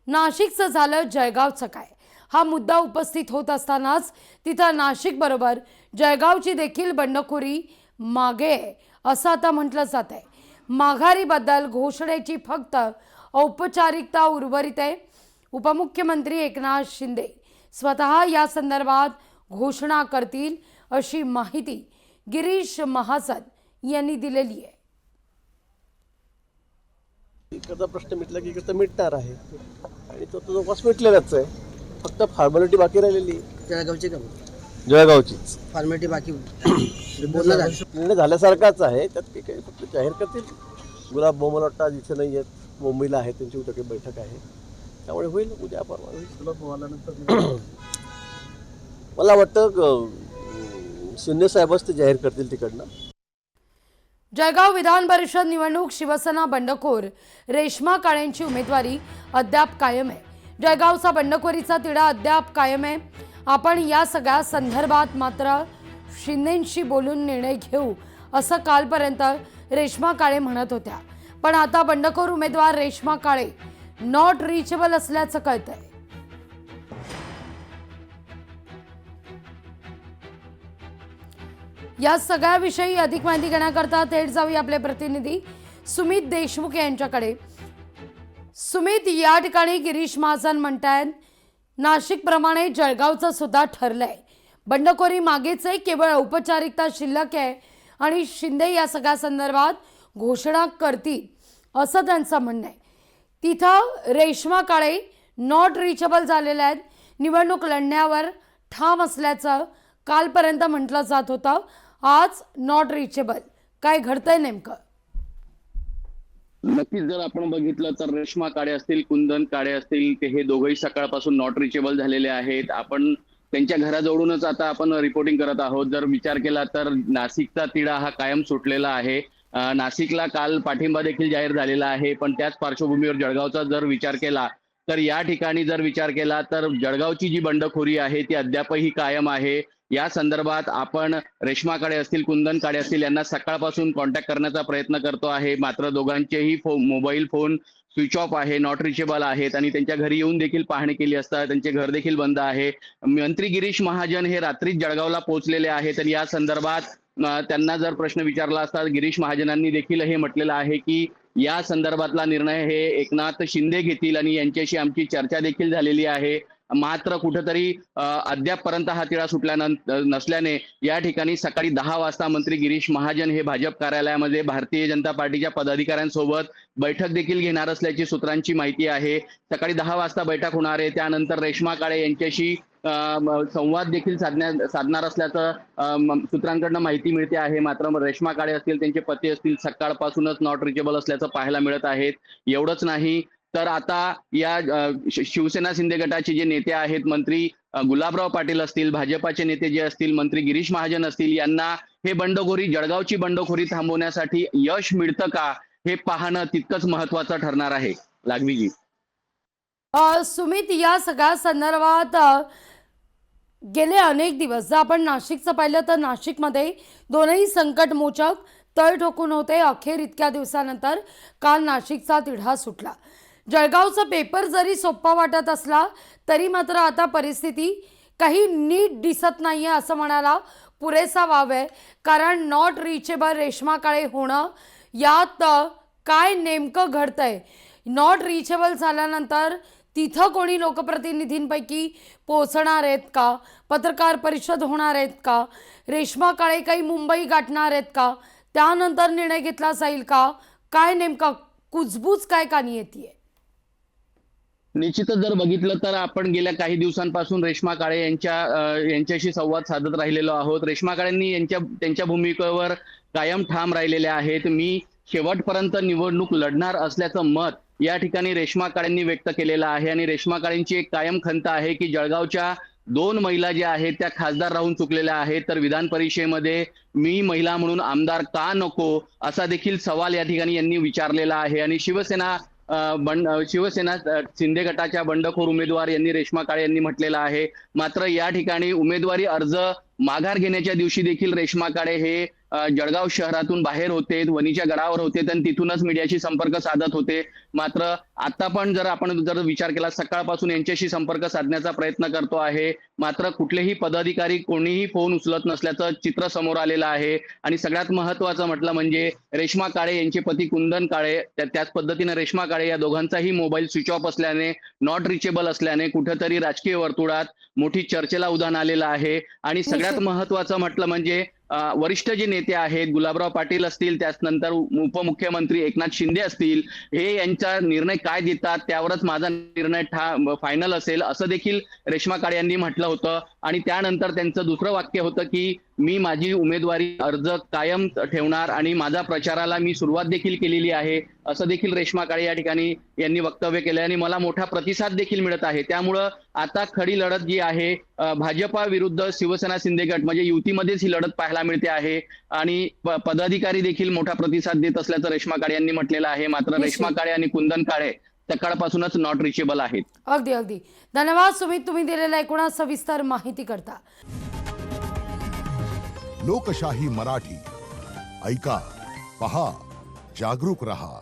नाशिकचं झालं जळगावचं काय, हा मुद्दा उपस्थित होत असतानाच तिथं नाशिक बरोबर जळगावची देखील बंडखोरी मागे आहे असं आता म्हटलं जात आहे। माघारीबद्दल घोषणेची फक्त औपचारिकता उर्वरित आहे। उपमुख्यमंत्री एकनाथ शिंदे स्वतः या संदर्भात घोषणा करतील अशी माहिती गिरीश महाजन यांनी दिलेली आहे। इकडचा प्रश्न मिटला की इकडचा मिटणार आहे आणि तो जवळपास मिटलेलाच आहे। फक्त फॉर्मॅलिटी बाकी राहिलेली जळगावची का जळगावचीच फॉर्मॅलिटी बाकी बोलणं झालं निर्णय झाल्यासारखाच आहे। त्यात ते काही फक्त जाहीर करतील। गुलाब मोहम्मद वाटतं आज इथे नाही आहेत, मुंबईला आहे, त्यांची उद्या काही बैठक आहे, त्यामुळे होईल उद्या परवा होईल। गुलाब आल्यानंतर मला वाटतं शिंदे साहेबच ते जाहीर करतील तिकडनं। जळगाव विधान परिषद निवडणूक शिवसेना बंडखोर रेश्मा काळेंची उमेदवारी अद्याप कायम आहे। जळगावचा बंडखोरीचा तिढा अद्याप कायम आहे। आपण या सगळ्या संदर्भात मात्र शिंदेंशी बोलून निर्णय घेऊ असं कालपर्यंत रेश्मा काळे म्हणत होत्या, पण आता बंडखोर उमेदवार रेश्मा काळे नॉट रिचेबल असल्याचं कळतंय। या सगळ्याविषयी अधिक माहिती घेण्याकरता थेट जाऊया आपले प्रतिनिधी सुमित देशमुख यांच्याकडे। सुमित, या ठिकाणी गिरीश महाजन म्हणतायत नाशिक प्रमाणे जळगावचं सुद्धा ठरलंय, बंडखोरी मागेच आहे, केवळ औपचारिकता शिल्लक आहे आणि शिंदे या सगळ्या संदर्भात घोषणा करतील असं त्यांचं म्हणणं आहे। तिथं रेश्मा काळे नॉट रिचेबल झालेल्या आहेत, निवडणूक लढण्यावर ठाम असल्याचं कालपर्यंत म्हटलं जात होतं, आज नॉट रिचेबल, काय घडतंय नेमकं? नक्कीच जर आपण बघितलं तर रेश्मा काळे असतील, कुंदन काळे असतील, ते हे दोघंही सकाळपासून नॉट रिचेबल झालेले आहेत। आपण त्यांच्या घराजवळूनच आता आपण रिपोर्टिंग करत आहोत। जर विचार केला तर नाशिकचा तिढा हा कायम सुटलेला आहे। नाशिकला काल पाठिंबा देखील जाहीर झालेला आहे, पण त्याच पार्श्वभूमीवर जळगावचा जर विचार केला तर या ठिकाणी जर विचार केला तर जळगावची जी बंडखोरी आहे ती अद्यापही कायम आहे। या संदर्भात आपण रेश्मा काळे असतील, कुंदन काळे असतील यांना सकाळपासून कॉन्टॅक्ट करण्याचा प्रयत्न करतो आहे, मात्र दोघांचेही मोबाईल फोन स्विच ऑफ आहे, नॉट रिचेबल आहेत आणि त्यांच्या घरी येऊन देखील पाहणी केली असता त्यांचे घर देखील बंद आहे। मंत्री गिरीश महाजन हे रात्रीच जळगावला पोहोचलेले आहेत आणि या संदर्भात त्यांना जर प्रश्न विचारला असता गिरीश महाजनांनी देखील हे म्हटलेलं आहे की या संदर्भातला निर्णय हे एकनाथ शिंदे घेतील आणि यांच्याशी आमची चर्चा देखील झालेली आहे। मात्र कुठेतरी अद्यापपर्यंत हा तिढा सुटल्यानंतर नसल्याने या ठिकाणी सकाळी 10 वाजता मंत्री गिरीश महाजन हे भाजप कार्यालयामध्ये भारतीय जनता पार्टीच्या पदाधिकाऱ्यांसोबत बैठक देखील घेणार असल्याची सूत्रांची माहिती आहे। सकाळी 10 वाजता बैठक होणार आहे, त्यानंतर रेश्मा काळे यांच्याशी संवाद देखील साधणार असल्याचं सूत्रांकडनं माहिती मिळते आहे। मात्र रेश्मा काळे असतील, त्यांचे पती असतील, सकाळपासूनच नॉट रिचेबल असल्याचं पाहायला मिळत आहेत। एवढंच नाही तर आता या शिवसेना शिंदे गटाचे जे नेते आहेत, मंत्री गुलाबराव पाटील असतील, भाजपाचे नेते जे असतील, मंत्री गिरीश महाजन असतील, यांना हे बंडखोरी, जळगावची बंडखोरी थांबवण्यासाठी यश मिळतं का हे पाहणं तितकंच महत्वाचं ठरणार आहे। लागवीजी सुमित, या सगळ्या संदर्भात गेले अनेक दिवस जर आपण नाशिकचं पाहिलं तर नाशिकमध्ये दोनही संकटमोचक तळ ठोकून होते। अखेर इतक्या दिवसानंतर काल नाशिकचा तिढा सुटला। जळगावचा पेपर जरी सोपा वाटत असला तरी मात्र आता परिस्थिती काही नीट दिसत नाहीये असं म्हणायला पुरेसा वाव आहे, कारण नॉट रिचेबल रेश्मा काळे होणं यात काय नेमकं घडतंय? नॉट रिचेबल झाल्यानंतर तिथं कोणी लोकप्रतिनिधींपैकी पोहोचणार आहेत का? पत्रकार परिषद होणार आहेत का? रेश्मा काळे काही मुंबई गाठणार आहेत का? त्यानंतर निर्णय घेतला जाईल का? काय नेमका कुजबूज काय कानी येते? निश्चितच जर बघितलं तर आपण गेल्या काही दिवसांपासून रेश्मा काळे यांच्याशी संवाद साधत राहिलेलो आहोत। रेश्मा काळेंनी त्यांच्या भूमिकेवर कायम ठाम राहिलेले आहेत। मी शेवटपर्यंत निवडणूक लढणार असल्याचं मत या ठिकाणी रेश्मा काळेंनी व्यक्त केलेलं आहे आणि रेश्मा काळेंची एक कायम खंत आहे की जळगावच्या 2 महिला ज्या आहेत त्या खासदार राहून चुकलेल्या आहेत, तर विधान परिषदेमध्ये मी महिला म्हणून आमदार का नको असा देखील सवाल या ठिकाणी यांनी विचारलेला आहे। आणि शिवसेना शिंदे गटाच्या बंडखोर उमेदवार यांनी रेश्मा काळे यांनी म्हटलेलं आहे। मात्र या ठिकाणी उमेदवारी अर्ज माघार घेण्याच्या दिवशी देखील रेश्मा काळे हे जळगाव शहरातून बाहेर होते, वणीच्या गडावर होते आणि तिथूनच मीडियाशी संपर्क साधत होते. मात्र आता पण जर आपण विचार केला, सकाळपासून यांच्याशी संपर्क साधण्याचा प्रयत्न करतो आहे, मात्र कुठलेही पदाधिकारी कोणीही फोन उचलत नसल्याचं चित्र समोर आलेलं आहे. आणि सगळ्यात महत्त्वाचं म्हटलं म्हणजे रेश्मा काळे यांचे पती कुंदन काळे, त्याच पद्धतीने रेश्मा काळे या दोघांचाही मोबाईल स्विच ऑफ असल्याने, नॉट रिचेबल असल्याने कुठेतरी राजकीय वर्तुळात मोठी चर्चेला उधाण आलेलं आहे. आणि सगळ्यात महत्त्वाचं म्हटलं म्हणजे वरिष्ठ जे नेते आहेत, गुलाबराव पाटील असतील, त्यानंतर उपमुख्यमंत्री एकनाथ शिंदे असतील, हे यांचा निर्णय काय देतात त्यावरच माझा निर्णय फायनल असेल असं देखील रेश्मा काळे यांनी म्हटलं होतं. आणि त्यानंतर त्यांचं दुसरं वाक्य होतं की मी माझी उमेदवारी अर्ज कायम ठेवणार आणि माझा प्रचाराला मी सुरुवात देखील केलेली आहे असं देखील रेश्मा काळे या ठिकाणी यांनी वक्तव्य केलं. आणि मला मोठा प्रतिसाद देखील मिळत आहे. त्यामुळं आता खडी लढत जी आहे भाजपा विरुद्ध शिवसेना शिंदे गट म्हणजे युतीमध्येच ही लढत पाहायला मिळते आहे. आणि पदाधिकारी देखील मोठा प्रतिसाद देत असल्याचं रेश्मा काळे यांनी म्हटलेलं आहे. मात्र रेश्मा काळे आणि कुंदन काळे सकाळपासूनच नॉट रिचेबल आहेत. अगदी अगदी धन्यवाद सुमित, तुम्ही दिलेल्या एकूण सविस्तर माहिती करता. लोकशाही मराठी ऐका, पहा, जागरूक रहा.